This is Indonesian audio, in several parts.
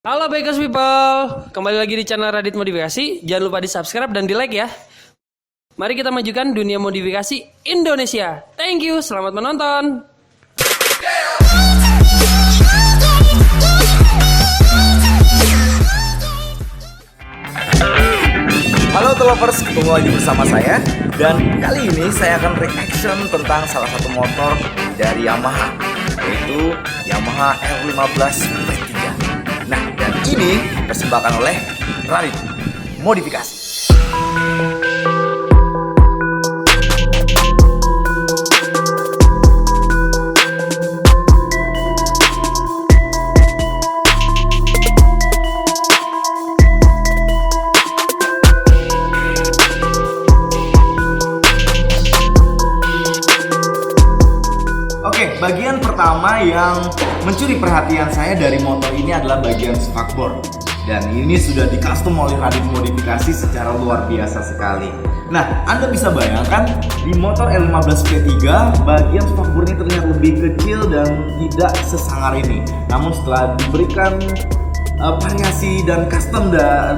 Halo Bikers People, kembali lagi di channel Radit Modifikasi. Jangan lupa di subscribe dan di like ya. Mari kita majukan dunia modifikasi Indonesia. Thank you, selamat menonton. Halo Telovers, ketemu lagi bersama saya. Dan kali ini saya akan reaction tentang salah satu motor dari Yamaha, yaitu Yamaha R15 V3. Nah, dan ini dipersembahkan oleh Radit Modifikasi. Oke, bagian pertama yang mencuri perhatian saya dari motor ini adalah bagian spakbor. Dan ini sudah di custom oleh Radit Modifikasi secara luar biasa sekali. Nah, Anda bisa bayangkan di motor R15 V3 bagian spakbornya terlihat lebih kecil dan tidak sesangar ini. Namun setelah diberikan variasi dan custom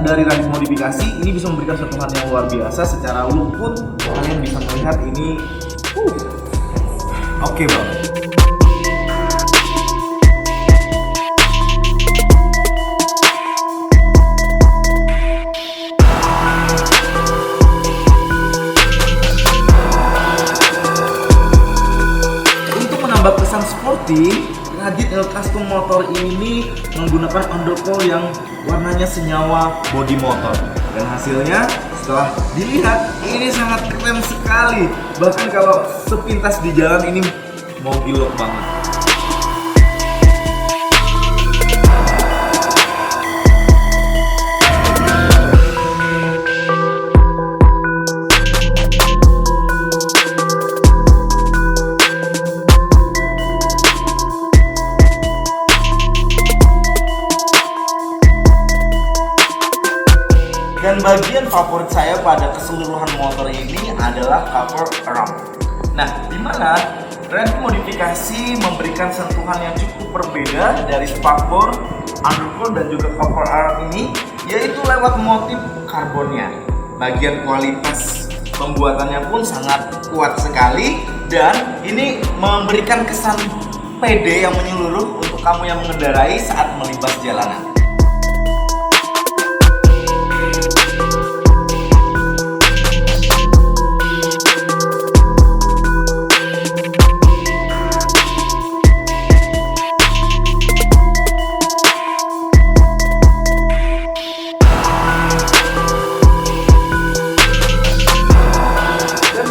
dari Radit Modifikasi, ini bisa memberikan sentuhan yang luar biasa. Secara look pun kalian bisa melihat ini oke banget. Untuk menambah kesan sporty, Radit Custom motor ini menggunakan undercoil yang warnanya senyawa body motor. Dan hasilnya setelah dilihat ini sangat keren sekali. Bahkan kalau sepintas di jalan ini mau gilok banget. Dan bagian favorit saya pada keseluruhan motor ini adalah cover arm. Nah, di mana Radit Modifikasi memberikan sentuhan yang cukup berbeda dari spakbor, undercoil dan juga cover arm ini, yaitu lewat motif karbonnya. Bagian kualitas pembuatannya pun sangat kuat sekali dan ini memberikan kesan PD yang menyeluruh untuk kamu yang mengendarai saat melibas jalanan.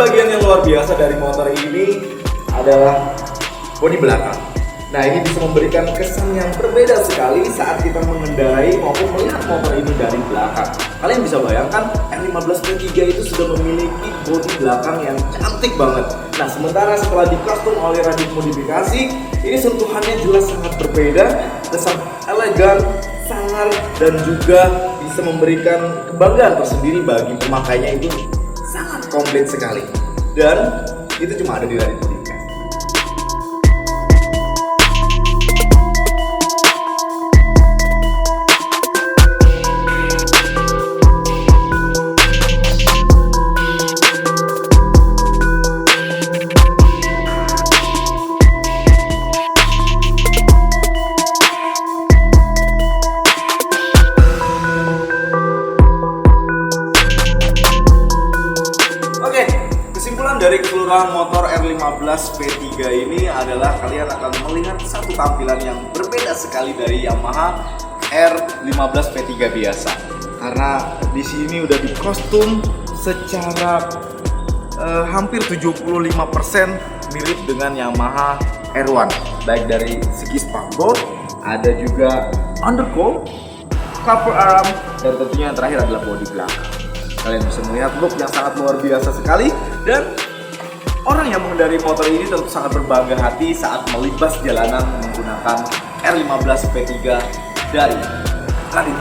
Bagian yang luar biasa dari motor ini adalah bodi belakang. Nah, ini bisa memberikan kesan yang berbeda sekali saat kita mengendarai maupun melihat motor ini dari belakang. Kalian bisa bayangkan R15 V3 itu sudah memiliki bodi belakang yang cantik banget. Nah, sementara setelah di custom oleh Radit Modifikasi, ini sentuhannya jelas sangat berbeda, kesan elegan, sangar, dan juga bisa memberikan kebanggaan tersendiri bagi pemakainya. Itu sangat komplit sekali, dan itu cuma ada di Radit Modifikasi. Kesimpulan dari keseluruhan motor R15 V3 ini adalah kalian akan melihat satu tampilan yang berbeda sekali dari Yamaha R15 V3 biasa. Karena di sini udah di kostum secara hampir 75% mirip dengan Yamaha R1. Baik dari segi spakbor, ada juga undercoil, cover arm, dan tentunya yang terakhir adalah bodi belakang. Kalian bisa melihat look yang sangat luar biasa sekali, dan orang yang mengendarai motor ini tentu sangat berbangga hati saat melibas jalanan menggunakan R15 V3 dari Radit.